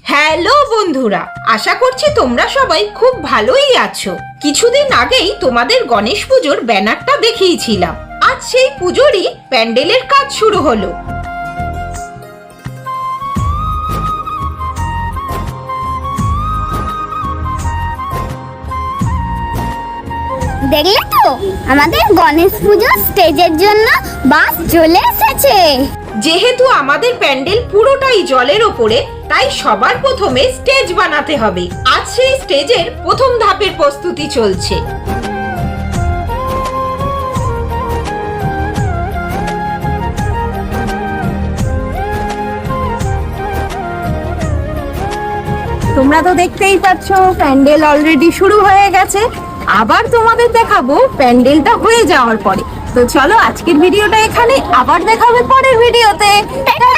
Hello বন্ধুরা, আশা করছি তোমরা সবাই খুব ভালোই আছো। কিছুদিন আগেই তোমাদের গণেশ পুজোর ব্যানারটা দেখিয়েছিলাম। আজ সেই পুজোরই প্যান্ডেলের কাজ শুরু হলো। দেখলে তো আমাদের গণেশ পুজোর স্টেজের জন্য বাস চলে এসেছে। যেহেতু আমাদের প্যান্ডেল পুরোটাই জলের ওপরে, তাই সবার প্রথমে স্টেজ বানাতে হবে। আজ সেই স্টেজের প্রথম ধাপের প্রস্তুতি চলছে। তোমরা তো দেখতেই পাচ্ছ প্যান্ডেল অলরেডি শুরু হয়ে গেছে। আবার তোমাদের দেখাবো প্যান্ডেলটা হয়ে যাওয়ার পরে। তো চলো আজকের ভিডিওটা এখানে, আবার দেখাবে পরের ভিডিওতে। টাটা!